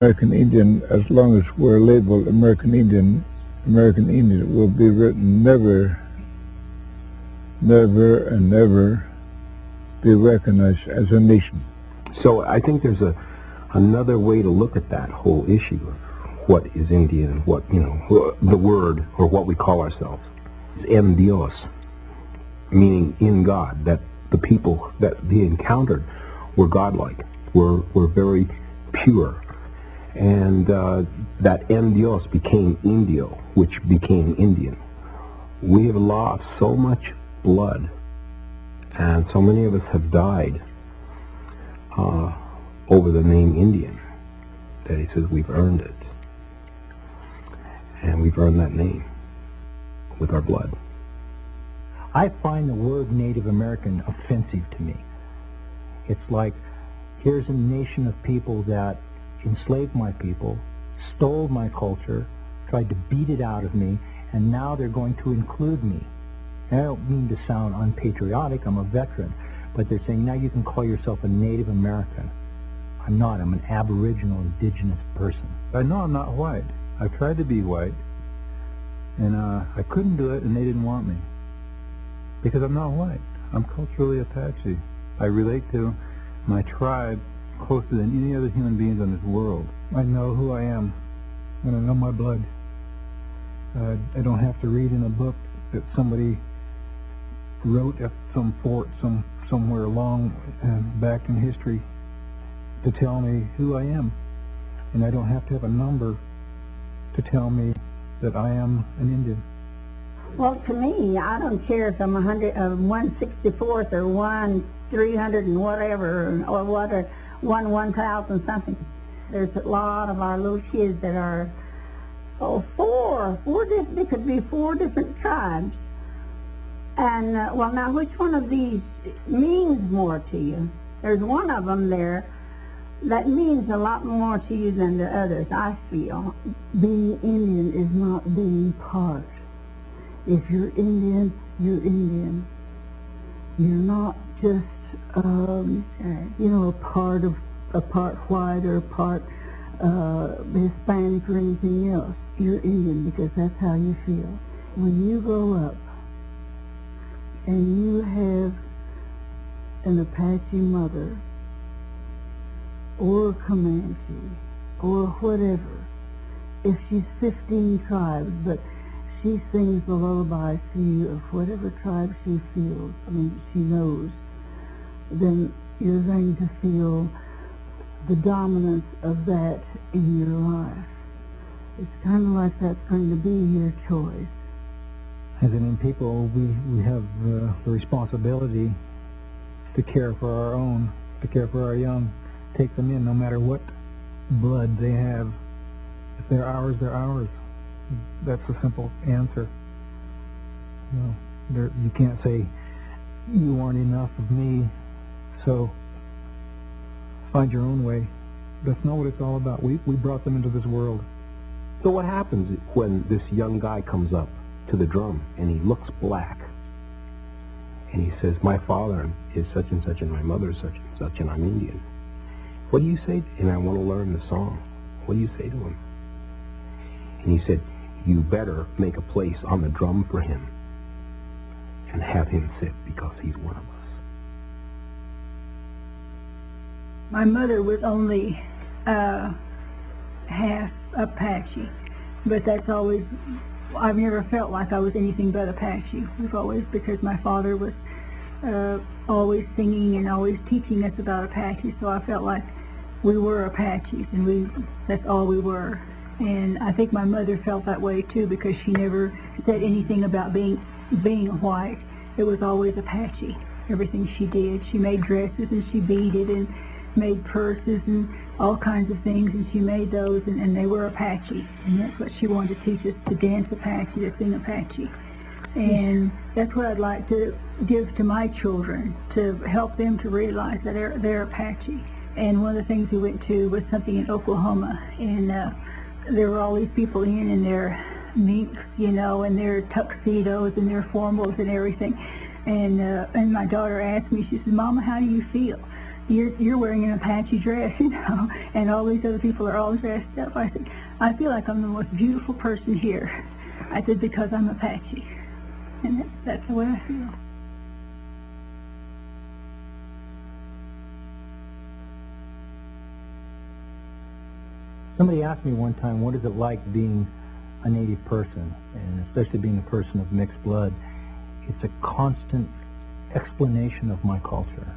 American Indian, as long as we're labeled American Indian will be written never, never, and never be recognized as a nation. So I think there's another way to look at that whole issue of what is Indian and what, the word, or what we call ourselves, is en Dios, meaning in God, that the people that he encountered were godlike, were very pure. And that en Dios became Indio, which became Indian. We have lost so much blood, and so many of us have died over the name Indian, that he says we've earned it. And we've earned that name with our blood. I find the word Native American offensive to me. It's like, here's a nation of people that enslaved my people, stole my culture, tried to beat it out of me, and now they're going to include me. And I don't mean to sound unpatriotic, I'm a veteran, but they're saying now you can call yourself a Native American. I'm not, I'm an Aboriginal, indigenous person. I know I'm not white. I've tried to be white, and I couldn't do it, and they didn't want me. Because I'm not white. I'm culturally Apache. I relate to my tribe closer than any other human beings on this world. I know who I am, and I know my blood. I don't have to read in a book that somebody wrote at some fort somewhere long back in history to tell me who I am. And I don't have to have a number to tell me that I am an Indian. Well, to me, I don't care if I'm 164th or 1/300 and whatever, or what, or 1/1000 something. There's a lot of our little kids that are, there could be 4 different tribes. And, well, now, which one of these means more to you? There's one of them there that means a lot more to you than the others, I feel. Being Indian is not being part. If you're Indian, you're Indian. You're not just, a part white or a part Hispanic or anything else. You're Indian because that's how you feel. When you grow up and you have an Apache mother or a Comanche or whatever, if she's 15 tribes, but she sings the lullabies to you of whatever tribe she feels, she knows, then you're going to feel the dominance of that in your life. It's kind of like that's going to be your choice. As Indian people, we have the responsibility to care for our own, to care for our young, take them in no matter what blood they have. If they're ours, they're ours. That's a simple answer. You can't say, you aren't enough of me, so find your own way. That's not what it's all about. We brought them into this world. So what happens when this young guy comes up to the drum and he looks black and he says, my father is such and such and my mother is such and such and I'm Indian? What do you say? And I want to learn the song. What do you say to him? And he said, you better make a place on the drum for him and have him sit because he's one of us. My mother was only half Apache, but that's always, I've never felt like I was anything but Apache. We've always, because my father was always singing and always teaching us about Apache, so I felt like we were Apaches, and that's all we were. And I think my mother felt that way too, because she never said anything about being white. It was always Apache. Everything she did, she made dresses and she beaded and made purses and all kinds of things, and she made those, and they were Apache. And that's what she wanted to teach us, to dance Apache, to sing Apache. And that's what I'd like to give to my children, to help them to realize that they're Apache. And one of the things we went to was something in Oklahoma, and there were all these people in their minks, and their tuxedos and their formals and everything. And my daughter asked me, she said, Mama, how do you feel? you're wearing an Apache dress, you know, and all these other people are all dressed up. I said, I feel like I'm the most beautiful person here. I said, because I'm Apache. And that's the way I feel. Somebody asked me one time, what is it like being a native person, and especially being a person of mixed blood? It's a constant explanation of my culture.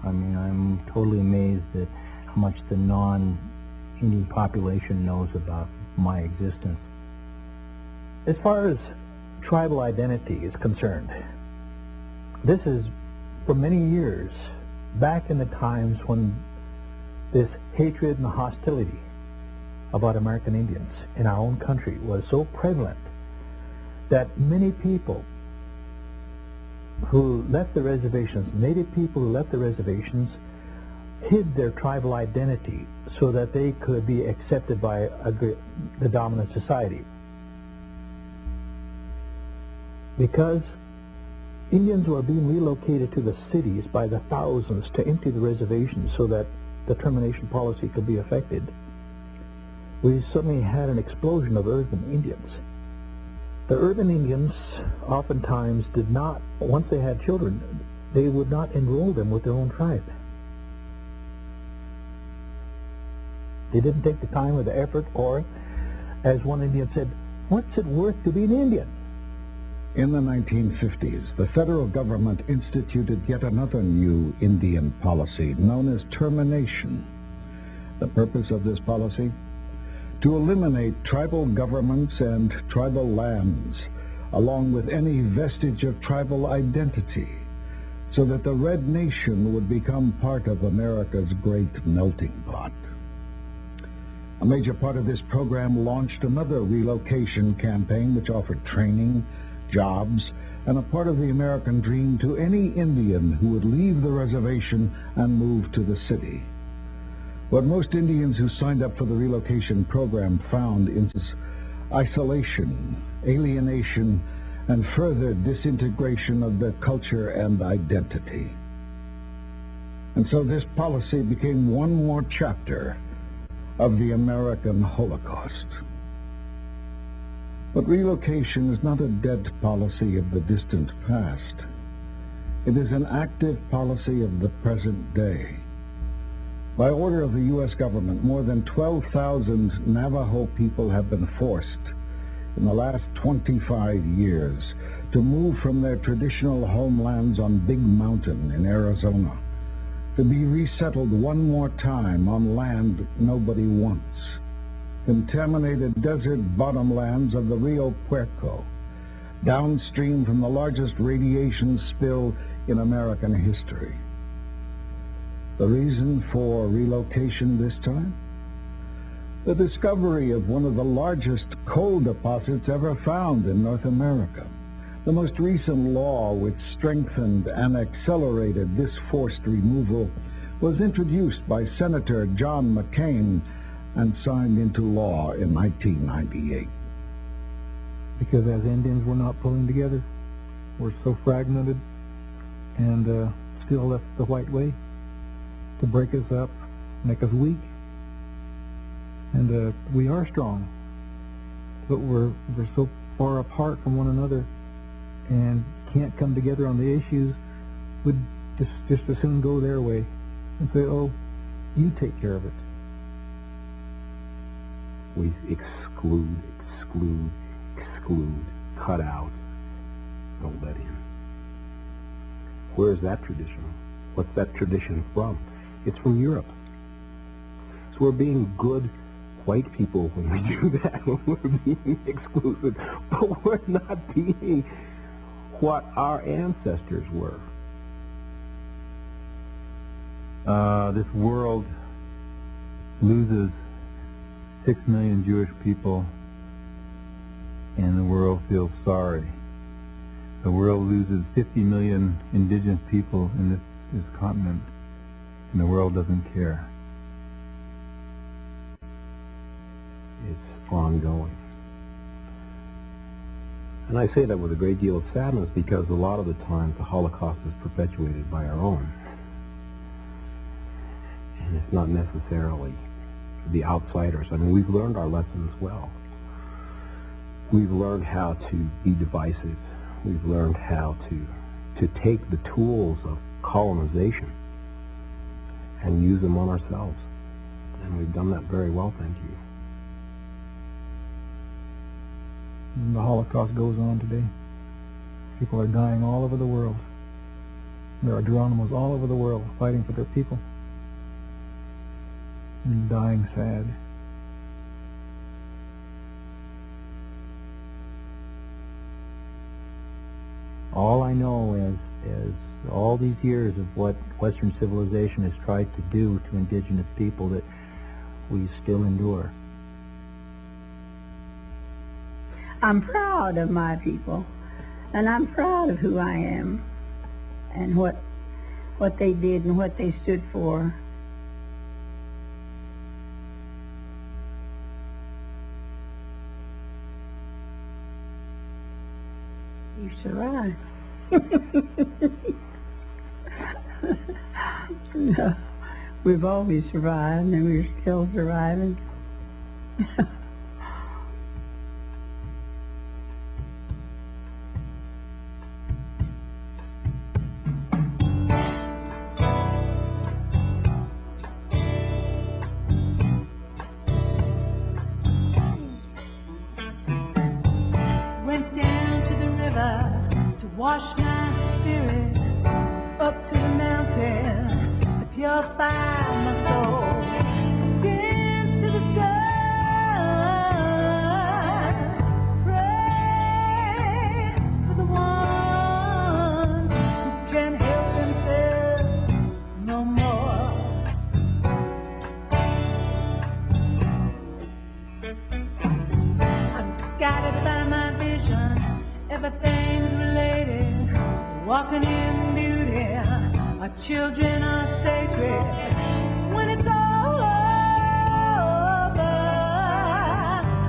I mean, I'm totally amazed at how much the non-Indian population knows about my existence. As far as tribal identity is concerned, this is, for many years, back in the times when this hatred and hostility about American Indians in our own country was so prevalent that many people who left the reservations, native people who left the reservations, hid their tribal identity so that they could be accepted by the dominant society. Because Indians were being relocated to the cities by the thousands to empty the reservations so that the termination policy could be effected, we suddenly had an explosion of urban Indians. The urban Indians oftentimes did not, once they had children, they would not enroll them with their own tribe. They didn't take the time or the effort, or, as one Indian said, what's it worth to be an Indian? In the 1950s, the federal government instituted yet another new Indian policy known as termination. The purpose of this policy? To eliminate tribal governments and tribal lands, along with any vestige of tribal identity, so that the Red Nation would become part of America's great melting pot. A major part of this program launched another relocation campaign which offered training, jobs, and a part of the American dream to any Indian who would leave the reservation and move to the city. What most Indians who signed up for the relocation program found is isolation, alienation, and further disintegration of their culture and identity. And so this policy became one more chapter of the American Holocaust. But relocation is not a dead policy of the distant past. It is an active policy of the present day. By order of the U.S. government, more than 12,000 Navajo people have been forced in the last 25 years to move from their traditional homelands on Big Mountain in Arizona, to be resettled one more time on land nobody wants, contaminated desert bottomlands of the Rio Puerco, downstream from the largest radiation spill in American history. The reason for relocation this time? The discovery of one of the largest coal deposits ever found in North America. The most recent law which strengthened and accelerated this forced removal was introduced by Senator John McCain and signed into law in 1998. Because as Indians, we're not pulling together. We're so fragmented, and still that's the white way, to break us up, make us weak. And we are strong, but we're so far apart from one another and can't come together on the issues. Would just as soon go their way and say, oh, you take care of it. We exclude, cut out, don't let in. Where's that tradition? What's that tradition from? It's from Europe. So we're being good white people when we do that, when we're being exclusive, but we're not being what our ancestors were. This world loses 6 million Jewish people, and the world feels sorry. The world loses 50 million indigenous people in this continent, and the world doesn't care. It's ongoing. And I say that with a great deal of sadness because a lot of the times the Holocaust is perpetuated by our own. And it's not necessarily the outsiders. I mean, we've learned our lessons well. We've learned how to be divisive. We've learned how to take the tools of colonization and use them on ourselves. And we've done that very well, thank you. The Holocaust goes on today. People are dying all over the world. There are Geronimos all over the world fighting for their people and dying sad. All I know is all these years of what Western civilization has tried to do to indigenous people that we still endure. I'm proud of my people, and I'm proud of who I am and what they did and what they stood for. You survived. No, we've always survived, and we're still surviving. Wash my spirit up to the mountain to purify my soul. Dance to the sun, pray for the ones who can't help themselves no more. I'm guided by my vision, everything's related. Walking in beauty, our children are sacred. When it's all over,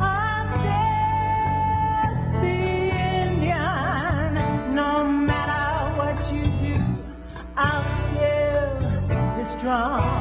I'll still be Indian. No matter what you do, I'll still be strong.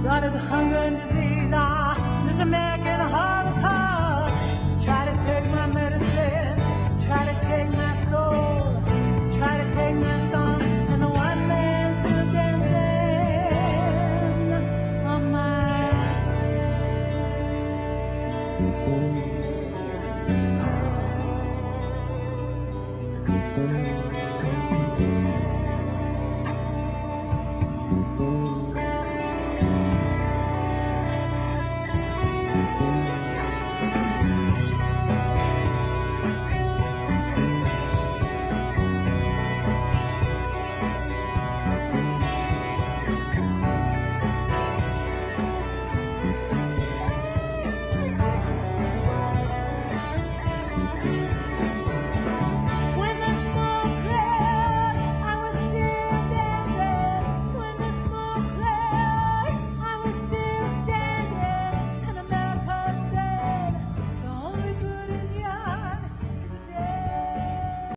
Brought us hunger and disease, this American Holocaust. Try to take my medicine, try to take my soul, try to take my song, and the white man still dancing on my grave.